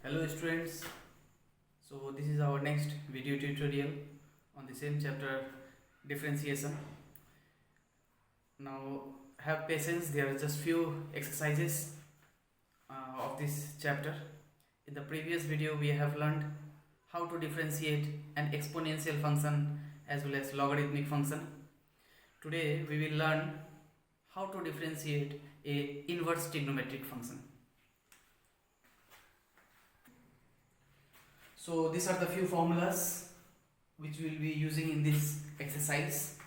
Hello students, so this is our next video tutorial on the same chapter, differentiation. Now have patience, there are just few exercises of this chapter. In the previous video we have learned how to differentiate an exponential function as well as logarithmic function. Today we will learn how to differentiate a inverse trigonometric function. So these are the few formulas which we will be using in this exercise.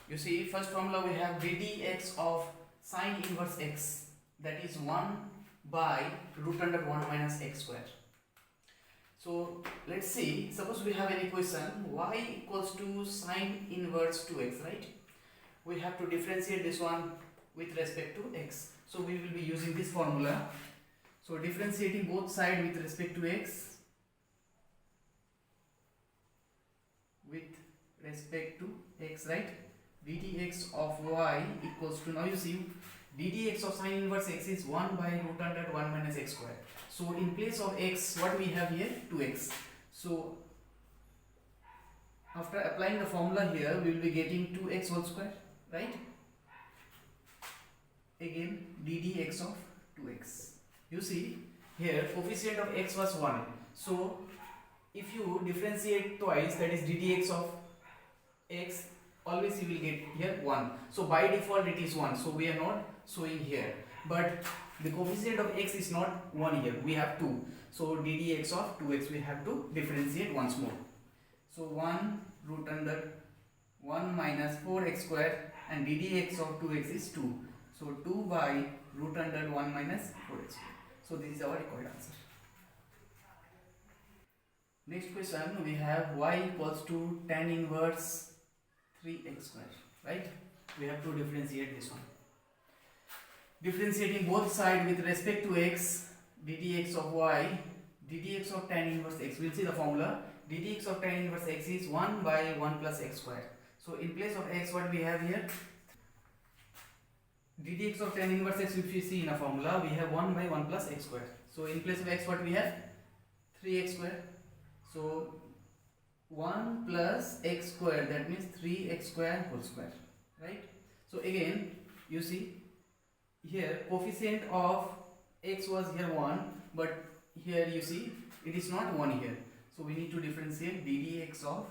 You see, first formula we have ddx of sine inverse x, that is 1 by root under 1 minus x square. So let's see, suppose we have an equation y equals to sine inverse 2x, right? We have to differentiate this one with respect to x. So we will be using this formula. So differentiating both sides with respect to x, right? ddx of y equals to, now you see, ddx of sine inverse x is 1 by root under 1 minus x square. So in place of x, what we have here? 2x. So after applying the formula here, we will be getting 2x whole square, right? Again ddx of 2x. You see here coefficient of x was 1. So if you differentiate twice, that is ddx of x, always you will get here 1. So by default it is 1, so we are not showing here, but the coefficient of x is not 1 here, we have 2. So ddx of 2x we have to differentiate once more. So 1 root under 1 minus 4x square, and ddx of 2x is 2. So 2 by root under 1 minus 4x square. So this is our required answer. Next question, we have y equals to tan inverse 3x square, right? We have to differentiate this one. Differentiating both sides with respect to x, ddx of y, ddx of tan inverse x. We'll see the formula. ddx of tan inverse x is 1 by 1 plus x square. So in place of x, what we have here? ddx of tan inverse x, if you see in a formula, we have 1 by 1 plus x square. So in place of x, what we have? 3x square. So 1 plus x square, that means 3x square whole square, right? So again you see here coefficient of x was here 1, but here you see it is not 1 here, so we need to differentiate ddx of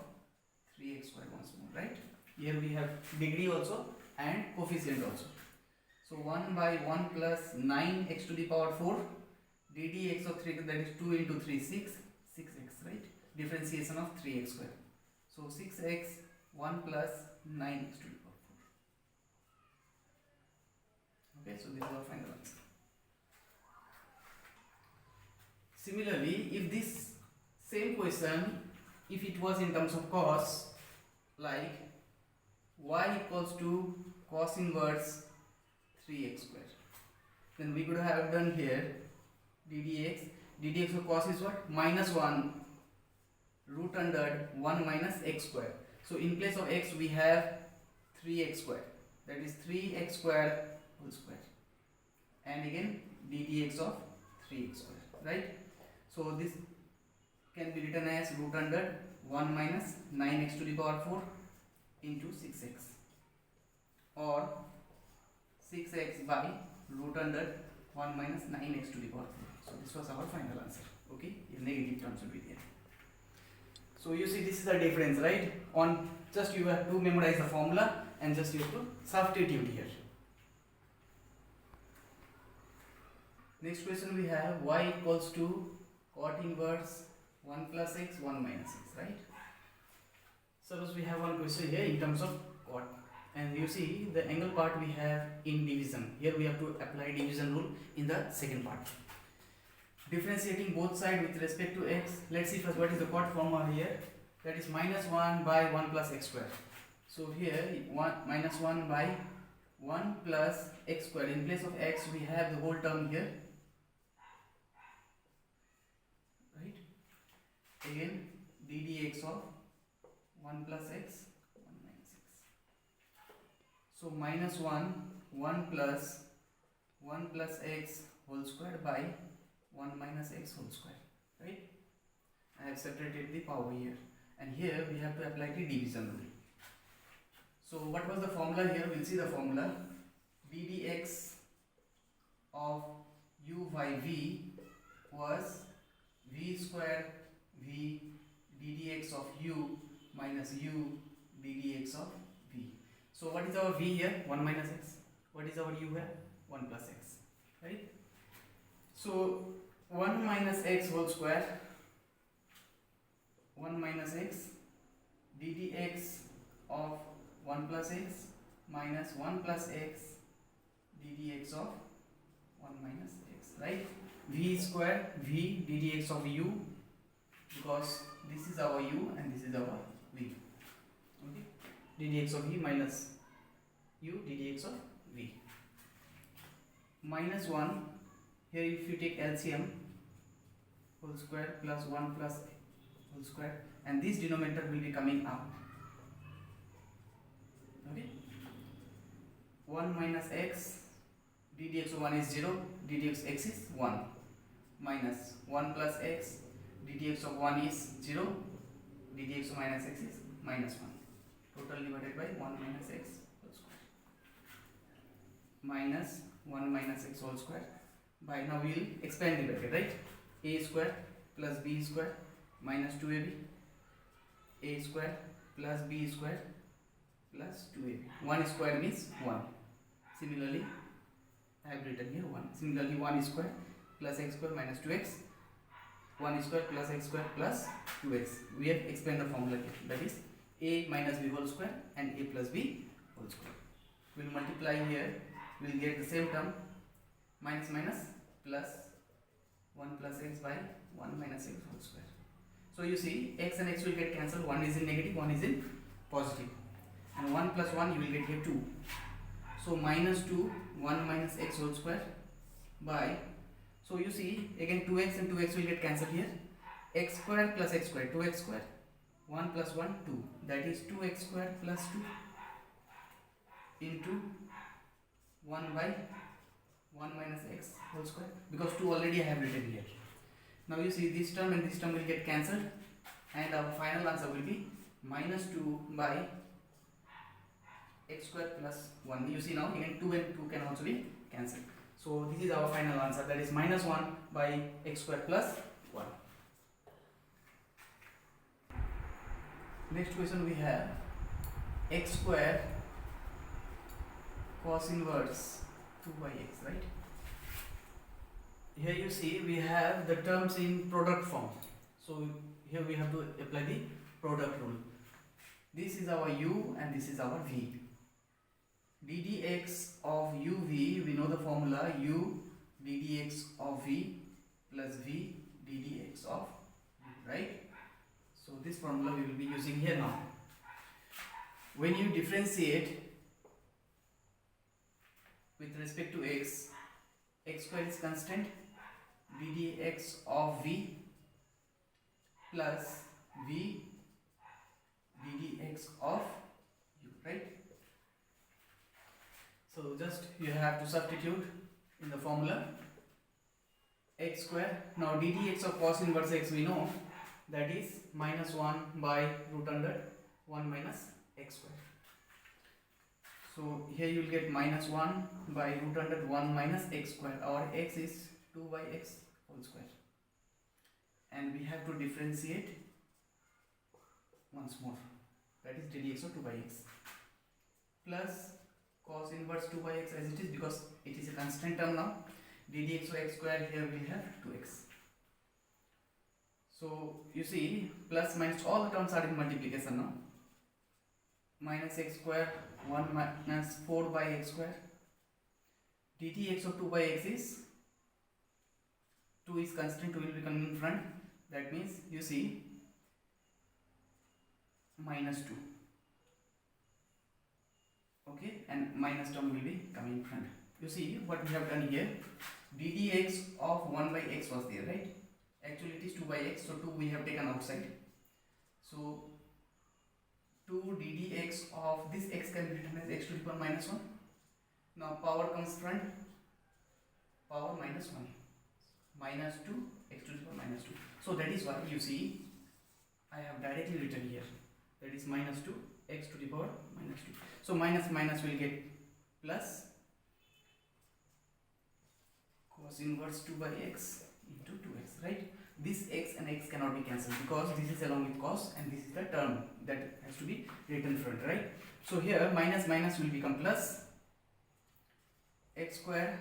3x square once more, right? Here we have degree also and coefficient also. So 1 by 1 plus 9x to the power 4, ddx of 3, that is 2 into 3, 6x, right? Differentiation of 3x square. So 6x 1 plus 9x to the power 4. Okay, so this is our final answer. Similarly, if this same question, if it was in terms of cos, like y equals to cos inverse 3x square, then we could have done here ddx of cos is what? Minus 1 root under 1 minus x square. So in place of x we have 3x square, that is 3x square whole square, and again ddx of 3x square, right? So this can be written as root under 1 minus 9x to the power 4 into 6x, or 6x by root under 1 minus 9x to the power 4. So this was our final answer. Okay, in negative terms will be there. So you see this is the difference, right? On just you have to memorize the formula and just you have to substitute here. Next question we have y equals to cot inverse 1 plus x 1 minus x, right? Suppose we have one question here in terms of cot, and you see the angle part we have in division. Here we have to apply division rule in the second part. Differentiating both sides with respect to x. Let's see first what is the cot formula here. That is minus 1 by 1 plus x square. So here minus 1 by 1 plus x square. In place of x we have the whole term here, right? Again ddx of 1 plus x 1 minus x. So minus 1 plus x whole square by 1 minus x whole square. right? I have separated the power here, and here we have to apply the division rule. So what was the formula here? We'll see the formula. ddx of u by v was v square v ddx of u minus u ddx of v. So what is our v here? 1 minus x. What is our u here? 1 plus x, right? So 1 minus x whole square, 1 minus x ddx of 1 plus x minus 1 plus x ddx of 1 minus x, right? V square v ddx of u, because this is our u and this is our v. Okay, ddx of v minus u ddx of v. Minus 1, here if you take LCM, whole square plus 1 plus whole square, and this denominator will be coming up. Okay, 1 minus x ddx of 1 is 0, ddx x is 1, minus 1 plus x ddx of 1 is 0, ddx of minus x is minus 1, total divided by 1 minus x whole square, minus 1 minus x whole square. By now we will expand the bracket, right? A square plus b square minus 2ab, a square plus b square plus 2ab. 1 square means 1. Similarly, I have written here 1. Similarly, 1 square plus x square minus 2x, 1 square plus x square plus 2x. We have expanded the formula here. That is a minus b whole square and a plus b whole square. We will multiply here. We will get the same term, minus minus plus 1 plus x by 1 minus x whole square. So you see, x and x will get cancelled. 1 is in negative, 1 is in positive, and 1 plus 1 you will get here 2. So minus 2, 1 minus x whole square by, so you see again 2x and 2x will get cancelled here. X square plus x square, 2x square, 1 plus 1, 2. That is 2x square plus 2 into 1 by 1 minus x whole square, because 2 already I have written here. Now you see this term and this term will get cancelled, and our final answer will be minus 2 by x square plus 1. You see now again 2 and 2 can also be cancelled. So this is our final answer, that is minus 1 by x square plus 1. Next question we have x square cos inverse 2 by x, right? Here you see we have the terms in product form. So here we have to apply the product rule. This is our u and this is our v. ddx of uv, we know the formula, u ddx of v plus v ddx of v, right? So this formula we will be using here now. When you differentiate with respect to x, x square is constant, ddx of v plus v ddx of u, right? So just you have to substitute in the formula x square. Now ddx of cos inverse x we know, that is minus 1 by root under 1 minus x square. So here you will get minus 1 by root under 1 minus x square. Our x is 2 by x whole square, and we have to differentiate once more, that is ddx of 2 by x plus cos inverse 2 by x as it is, because it is a constant term now. ddx of x square, here we have 2x. So you see plus minus all the terms are in multiplication now. Minus x square 1 minus 4 by x square. ddx of 2 by x is 2 is constant, 2 will be coming in front. That means you see minus 2. Okay, and minus term will be coming in front. You see what we have done here. ddx of 1 by x was there, right? Actually it is 2 by x, so 2 we have taken outside. So 2 ddx of this x can be written as x to the power minus 1. Now power comes front, power minus 1, minus 2 x to the power minus 2. So that is why you see I have directly written here, that is minus 2 x to the power minus 2. So minus minus will get plus cos inverse 2 by x into 2x, right? This x and x cannot be cancelled because this is along with cos and this is the term that has to be written front, right? So here minus minus will become plus x square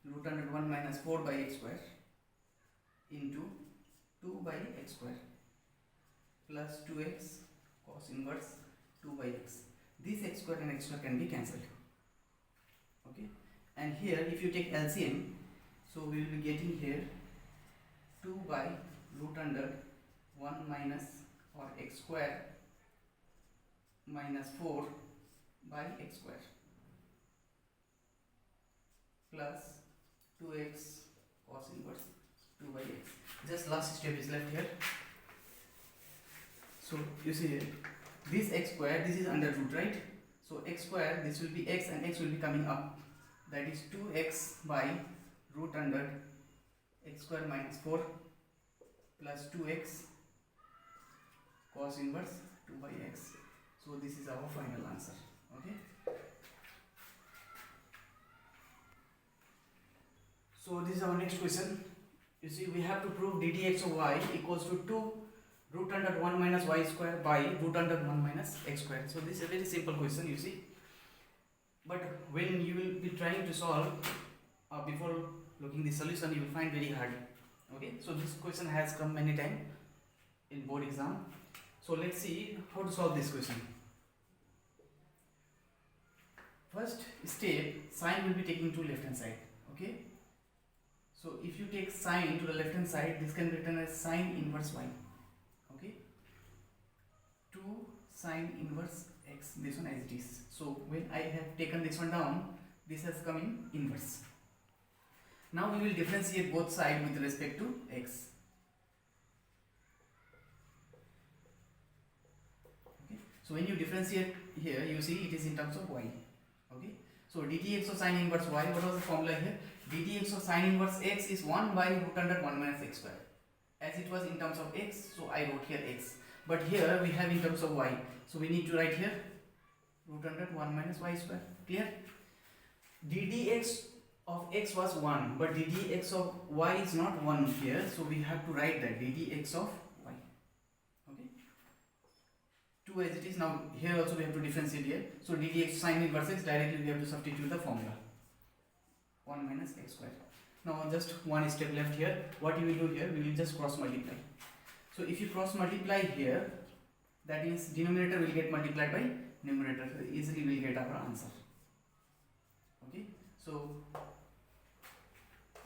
root under 1 minus 4 by x square into 2 by x square plus 2x cos inverse 2 by x. This x square and x square can be cancelled. Okay, and here if you take LCM, so we will be getting here 2 by root under 1 minus or x square minus 4 by x square plus 2x cos inverse 2 by x. Just last step is left here. So you see here, this x square, this is under root, right? So x square, this will be x and x will be coming up. That is 2x by root under x square minus 4 plus 2x cos inverse 2 by x. So this is our final answer. Okay. So this is our next question. You see, we have to prove ddx of y equals to 2 root under 1 minus y square by root under 1 minus x square. So this is a very simple question, you see. But when you will be trying to solve, before looking the solution, you will find very hard. Okay, so this question has come many times in board exam. So let's see how to solve this question. First step, sign will be taken to left hand side. Okay, so if you take sine to the left hand side, this can be written as sine inverse y. Okay, 2 sine inverse x, this one as it is. So when I have taken this one down, this has come in inverse. Now we will differentiate both sides with respect to x. Okay, so when you differentiate here, you see it is in terms of y. Okay, so ddx of sine inverse y, what was the formula here? ddx of sine inverse x is 1 by root under 1 minus x square. As it was in terms of x, so I wrote here x. But here we have in terms of y, so we need to write here root under 1 minus y square. Clear? ddx of x was 1, but ddx of y is not 1 here, so we have to write that ddx of y. Okay, 2 as it is. Now here also we have to differentiate here, so ddx sine inverse x, directly we have to substitute the formula 1 minus x square. Now just one step left here. What you will do here, we will just cross multiply. So if you cross multiply here, that means denominator will get multiplied by numerator, so easily we will get our answer. Okay, so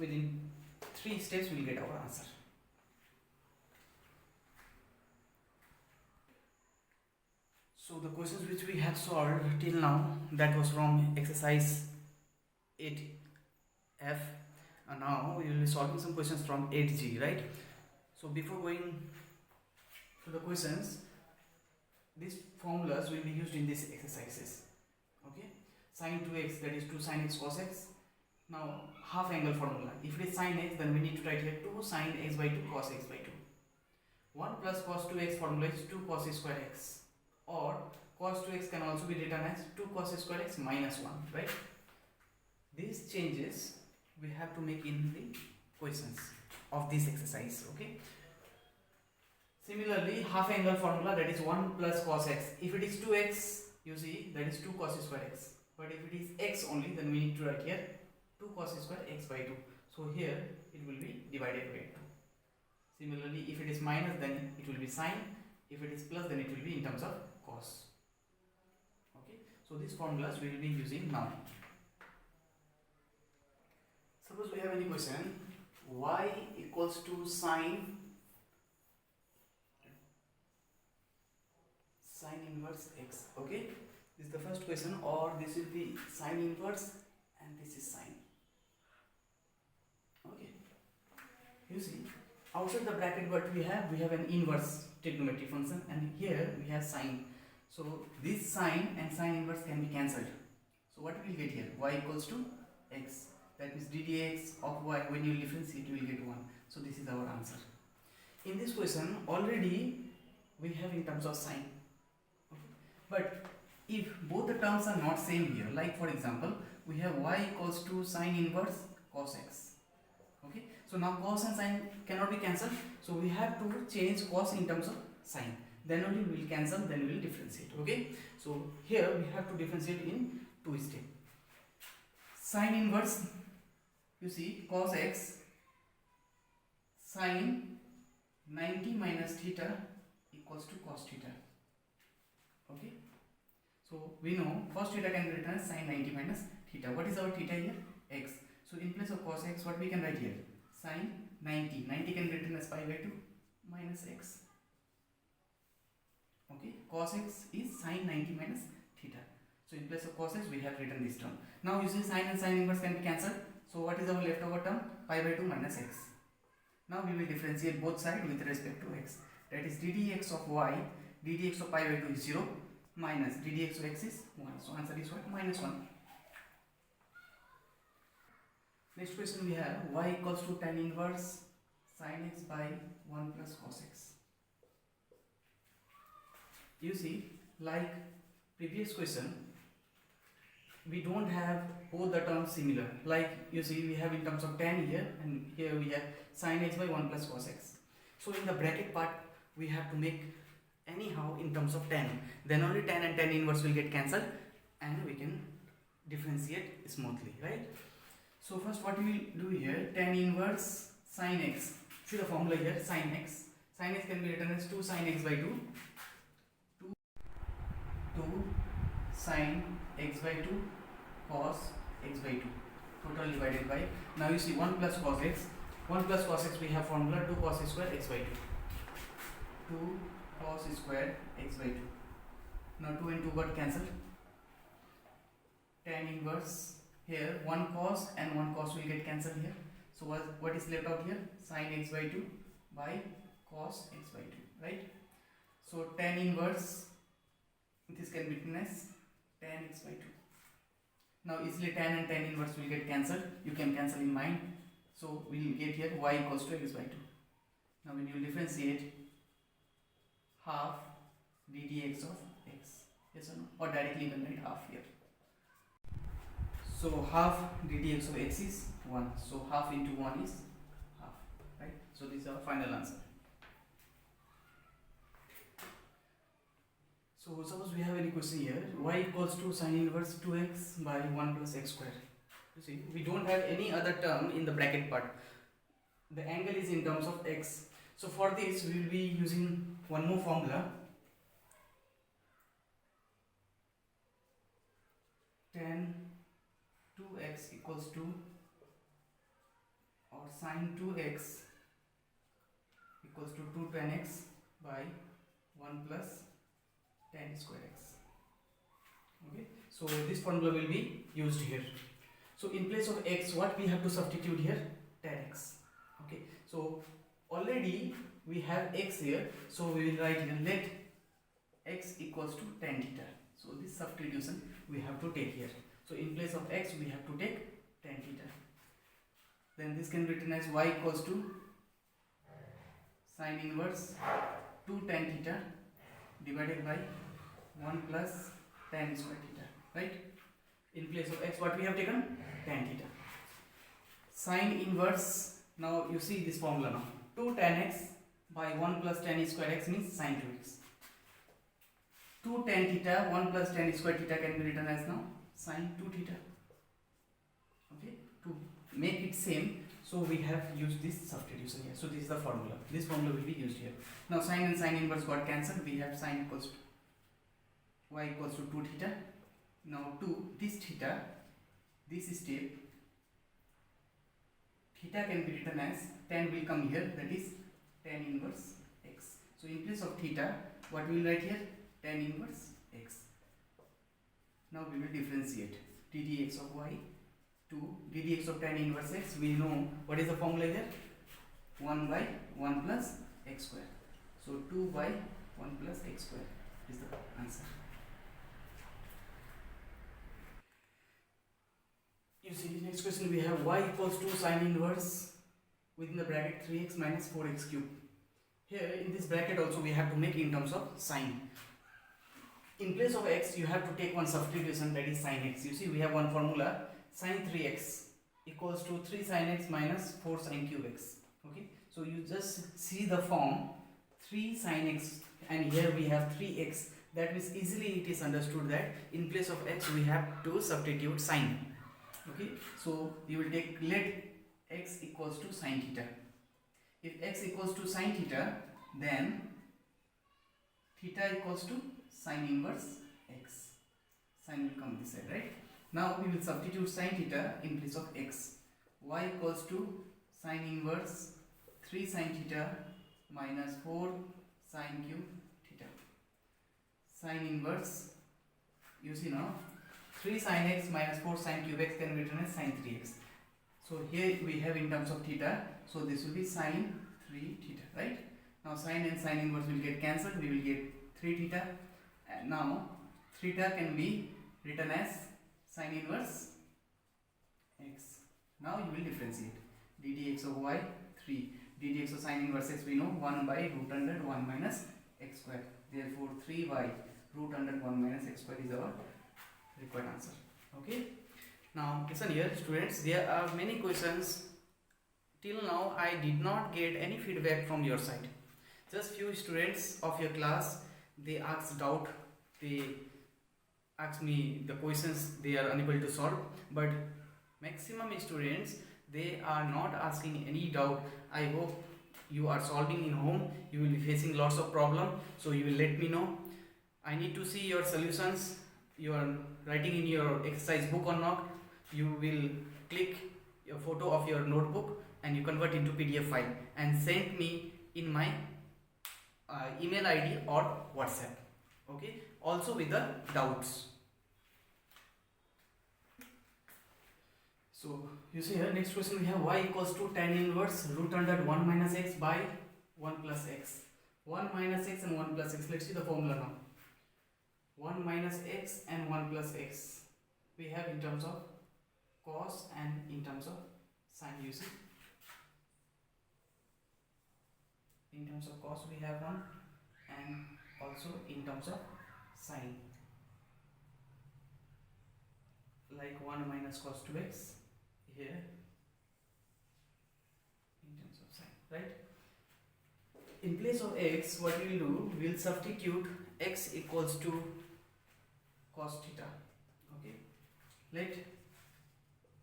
within 3 steps we will get our answer. So the questions which we have solved till now, that was from exercise 8F, and now we will be solving some questions from 8G, right? So before going to the questions, these formulas will be used in these exercises. Okay, sine 2x, that is 2 sine x cos x. Now half angle formula, if it is sine x, then we need to write here 2 sine x by 2 cos x by 2. 1 plus cos 2x formula is 2 cos square x, or cos 2x can also be written as 2 cos square x minus 1, right? These changes we have to make in the questions of this exercise. Okay, similarly half angle formula, that is 1 plus cos x. If it is 2x, you see that is 2 cos square x, but if it is x only, then we need to write here 2 cos square x by 2. So here it will be divided by 2. Similarly, if it is minus, then it will be sine. If it is plus, then it will be in terms of cos. Okay, so these formulas we will be using now. Suppose we have any question, y equals to sine inverse x. Okay, this is the first question, or this will be sine inverse and this is sine. Okay, you see outside the bracket what we have an inverse trigonometric function, and here we have sine. So this sine and sine inverse can be cancelled. So what we will get here, y equals to x. That means ddx of y, when you differentiate you will get 1. So this is our answer. in this question already we have in terms of sign. Okay. But if both the terms are not same here, like for example we have y equals to sine inverse cos x. Okay, so now cos and sine cannot be cancelled, so we have to change cos in terms of sine, then only we will cancel, then we will differentiate. Okay, so here we have to differentiate in two steps. Sine inverse, you see cos x sine 90 minus theta equals to cos theta. Okay, so we know cos theta can be written as sine 90 minus theta. What is our theta here? X. So in place of cos x, what we can write here? Sine 90. 90 can be written as pi by 2 minus x. Okay, cos x is sine 90 minus theta. So in place of cos x, we have written this term. Now you see sine and sine inverse can be cancelled. So what is our leftover term? Pi by 2 minus x. Now we will differentiate both sides with respect to x. That is ddx of y, ddx of pi by 2 is 0 minus ddx of x is 1. So answer is what? Minus 1. Next question we have y equals to tan inverse sin x by 1 plus cos x. You see, like previous question, we don't have both the terms similar. Like you see, we have in terms of tan here, and here we have sin x by 1 plus cos x. So in the bracket part, we have to make anyhow in terms of tan. Then only tan and tan inverse will get cancelled, and we can differentiate smoothly, right? So first what we will do here, tan inverse sin x. See the formula here, sin x. Sin x can be written as 2 sin x by 2. 2 sin x by 2 cos x by 2. Total divided by, now you see 1 plus cos x. 1 plus cos x we have formula 2 cos square x by 2. 2 cos square x by 2. Now 2 and 2 got cancelled. Tan inverse, here 1 cos and 1 cos will get cancelled here. So what is left out here? Sin x by 2 by cos x by 2, right? So tan inverse, this can be written as tan x by 2. Now easily tan and tan inverse will get cancelled. You can cancel in mind. So we will get here y equals to x by 2. Now when you differentiate, half ddx of x, yes or no? Or directly you can write half here. So half ddx of x is 1. So half into 1 is half, right? So this is our final answer. So suppose we have any question here, y equals to sin inverse 2x by 1 plus x square. You see, we don't have any other term in the bracket part. The angle is in terms of x. So for this we will be using one more formula. Tan 2x equals to, or sin 2x equals to 2 tan x by 1 plus tan square x. Okay, so this formula will be used here. So in place of x, what we have to substitute here? Tan x. Okay, so already we have x here, so we will write here let x equals to tan theta. So this substitution we have to take here. So in place of x we have to take tan theta. Then this can be written as y equals to sin inverse 2 tan theta divided by 1 plus tan square theta, right? In place of x, what we have taken? Tan theta. Sin inverse, now you see this formula now. 2 tan x by 1 plus tan square x means sin 2x. 2 tan theta, 1 plus tan square theta can be written as now sin 2 theta. Okay, to make it same, so we have used this substitution here. So this is the formula. This formula will be used here. Now sin and sin inverse got cancelled. We have sin equals to y equals to 2 theta. Now to this theta, this step, theta can be written as tan will come here, that is tan inverse x. So in place of theta, what we will write here? Tan inverse x. Now we will differentiate ddx of y to ddx of tan inverse x. We know what is the formula here? 1 by 1 plus x square. So 2 by 1 plus x square is the answer. You see, next question we have y equals to sin inverse within the bracket 3x minus 4x cube. Here in this bracket also we have to make in terms of sign. In place of x you have to take one substitution, that is sin x. You see we have one formula, sin 3x equals to 3 sin x minus 4 sin cube x. Okay, so you just see the form 3 sin x and here we have 3x. That means easily it is understood that in place of x we have to substitute sin. Okay, so you will take, let x equals to sin theta. If x equals to sin theta, then theta equals to sin inverse x. Sin will come this side, right? Now we will substitute sin theta in place of x. Y equals to sin inverse 3 sin theta minus 4 sin cube theta. Sin inverse, you see now, 3 sin x minus 4 sin cube x can be written as sin 3x. So here we have in terms of theta, so this will be sin 3 theta, right? Now sin and sin inverse will get cancelled, we will get 3 theta, and now theta can be written as sin inverse x. Now you will differentiate ddx of y 3, ddx of sin inverse x we know 1 by root under 1 minus x square. Therefore 3 by root under 1 minus x square is our required answer. Okay. Now listen here students, there are many questions. Till now I did not get any feedback from your side. Just few students of your class, they asked doubt, they asked me the questions they are unable to solve, but maximum students, they are not asking any doubt. I hope you are solving in home, you will be facing lots of problem, so you will let me know. I need to see your solutions, you are writing in your exercise book or not. You will click a photo of your notebook and you convert into PDF file and send me in my email ID or WhatsApp. Okay, also with the doubts. So you see here, next question we have y equals to tan inverse root under 1 minus x by 1 plus x. 1 minus x and 1 plus x. Let's see the formula now. 1 minus x and 1 plus x. We have in terms of cos and in terms of sin. You see, in terms of cos we have 1 and also in terms of sin, like 1 minus cos 2x here in terms of sin, right? In place of x, what we will do, we will substitute x equals to cos theta. Okay, let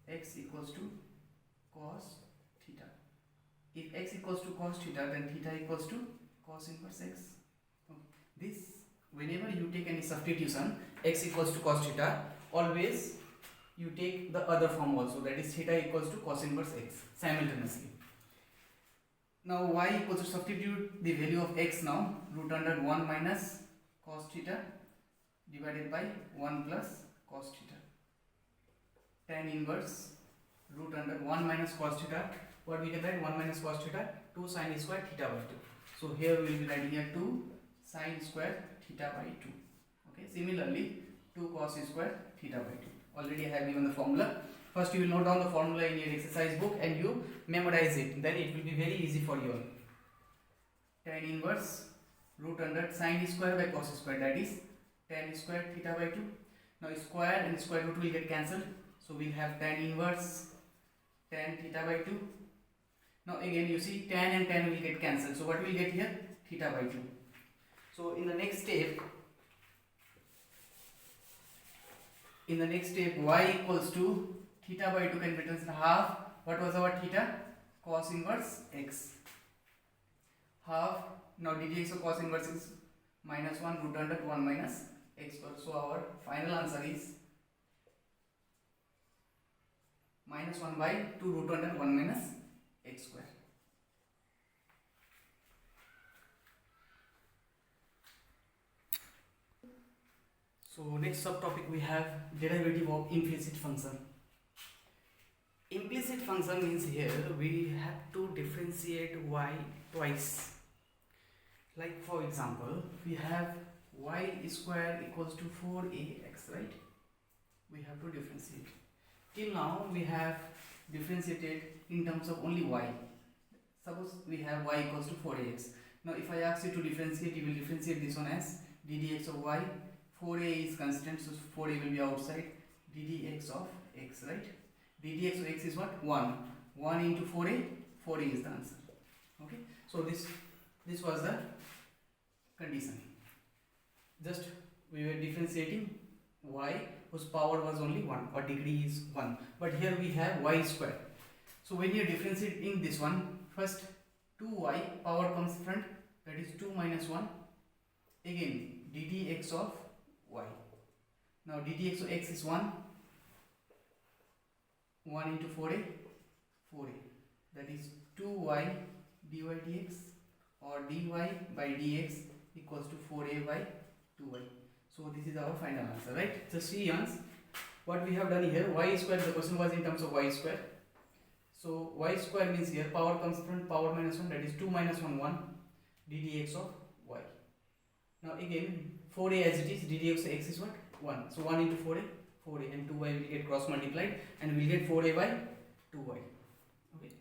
x equals to cos theta. If x equals to cos theta, then theta equals to cos inverse x. Okay. This, whenever you take any substitution, x equals to cos theta, always you take the other form also, that is theta equals to cos inverse x simultaneously. Now y equals to, substitute the value of x now, root under 1 minus cos theta divided by 1 plus cos theta. Tan inverse root under 1 minus cos theta, what we can write, 1 minus cos theta, 2 sin square theta by 2. So here we will be writing here 2 sin square theta by 2. Okay, similarly 2 cos square theta by 2. Already I have given the formula. First you will note down the formula in your exercise book and you memorize it, then it will be very easy for you all. Tan inverse root under sin square by cos square, that is tan square theta by 2. Now square and square root will get cancelled, so we will have tan inverse tan theta by 2. Now again you see tan and tan will get cancelled, so what we will get here, theta by 2. So in the next step y equals to theta by 2 can be written as half, what was our theta, cos inverse x, half. Now ddx of cos inverse is minus 1 root under 1 minus x square. So our final answer is minus 1 by 2 root under 1 minus x square. So next subtopic we have derivative of implicit function. Implicit function means here we have to differentiate y twice. Like for example, we have y square equals to 4ax, right? We have to differentiate. Till now we have differentiated in terms of only y. Suppose we have y equals to 4ax. Now if I ask you to differentiate, you will differentiate this one as ddx of y. 4a is constant, so 4a will be outside. ddx of x, right? ddx of x is what? 1. 1 into 4a, 4a is the answer. Okay, so this was the condition. Just we were differentiating y whose power was only 1 or degree is 1, but here we have y square. So when you are differentiating this one, first 2y power comes front, that is 2 minus 1, again ddx of y. Now ddx of x is 1 into 4a, 4a, that is 2y dy dx, or dy by dx equals to 4a by 2y. So this is our final answer, right? Just see what we have done here. Y square, the question was in terms of y square. So y square means here power comes from power minus 1, that is 2 minus 1, 1 ddx of y. Now again 4a as it is, ddx of x is what? 1. So 1 into 4a, 4a, and 2y will get cross multiplied and we will get 4a by 2y. Okay.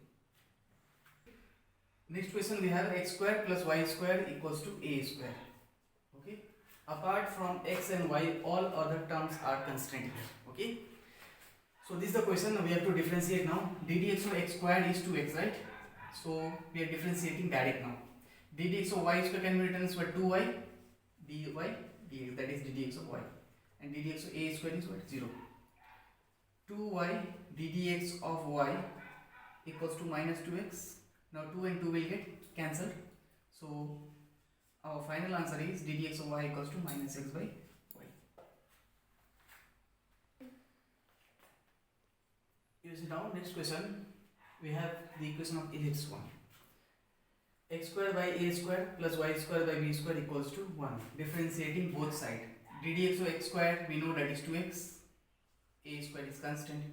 Next question we have x square plus y square equals to a square. Okay. Apart from x and y, all other terms are constant here. Okay. So this is the question. We have to differentiate now. ddx of x squared is 2x, right? So we are differentiating direct now. ddx of y square can be written as what? 2y dy dx, that is ddx of y, and ddx of a square is what? 0. 2y ddx of y equals to minus 2x. Now 2 and 2 will get cancelled. So our final answer is ddx of y equals to minus x by y. You see now, next question, we have the equation of ellipse one. X square by a square plus y square by b square equals to 1. Differentiating both sides. ddx of x square we know that is 2x, a square is constant,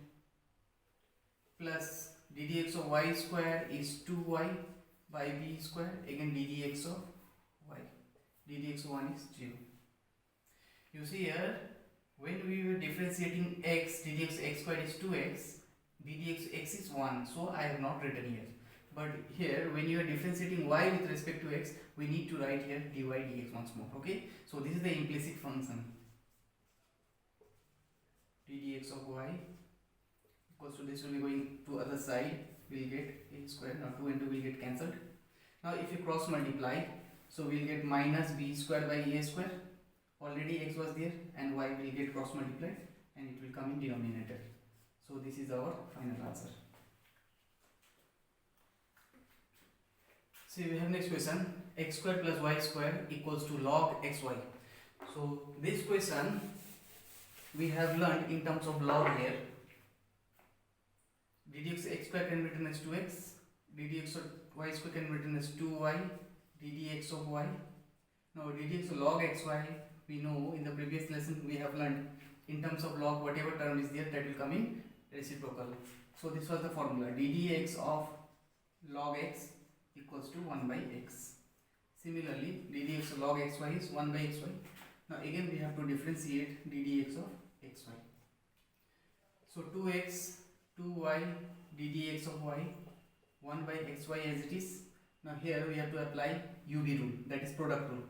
plus ddx of y square is 2y by b square, again ddx of y, ddx of 1 is 0. You see here, when we were differentiating x, ddx of x square is 2x, ddx of x is 1, so I have not written here. But here, when you are differentiating y with respect to x, we need to write here dy dx once more. Okay, so this is the implicit function. ddx of y equals to, this will be going to other side, we will get a square. Now 2 and 2 will get cancelled. Now if you cross multiply, so we will get minus b square by a square. Already x was there, and y will get cross multiplied and it will come in denominator. So this is our final answer. So we have next question, x square plus y square equals to log xy. So this question we have learned in terms of log here. ddx of x square can be written as 2x, ddx of y square can be written as 2y, ddx of y. Now ddx of log xy, we know in the previous lesson we have learned in terms of log, whatever term is there, that will come in reciprocal. So this was the formula, ddx of log x equals to 1 by x. Similarly, ddx of log xy is 1 by xy. Now again we have to differentiate ddx of xy. So 2x, 2y, ddx of y, 1 by xy as it is. Now here we have to apply UV rule, that is product rule.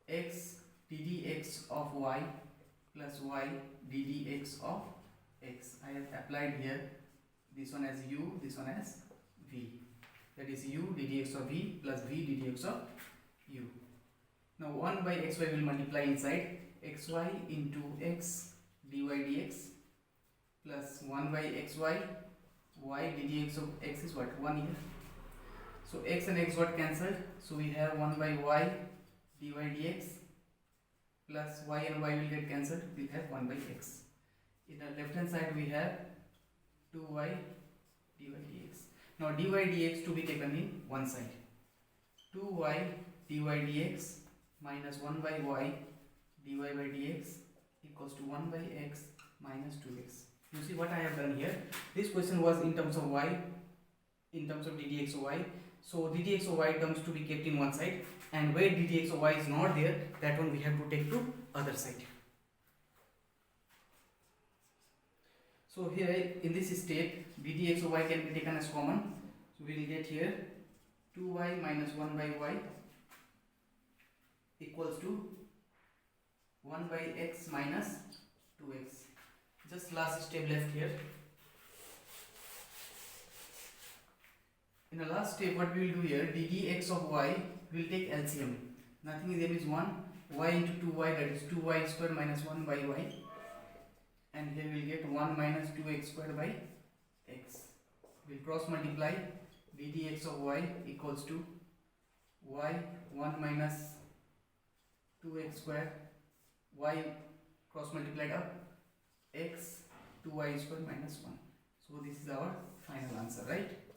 X ddx of y plus y ddx of x. I have applied here this one as u, this one as v. That is u ddx of v plus v ddx of u. Now 1 by xy will multiply inside, xy into x dy dx plus 1 by xy, y ddx of x is what? 1 here. So x and x got cancelled, so we have 1 by y dy dx plus y and y will get cancelled, we have 1 by x. In the left hand side we have 2y dy dx. Now dy dx to be taken in one side. 2y dy dx minus 1 by y dy by dx equals to 1 by x minus 2x. You see what I have done here? This question was in terms of y, in terms of ddx of y. So ddx of y terms to be kept in one side, and where ddx of y is not there, that one we have to take to other side. So here in this state, ddx of y can be taken as common. So we will get here 2y minus 1 by y equals to 1 by x minus 2x. Just last step left here. In the last step, what we will do here, ddx of y will take LCM. Nothing is m is 1, y into 2y, that is 2y square minus 1 by y, and here we will get 1 minus 2x square by x. We will cross multiply, ddx of y equals to y 1 minus 2x square, y cross multiplied up, x 2y square minus 1. So this is our final answer, right?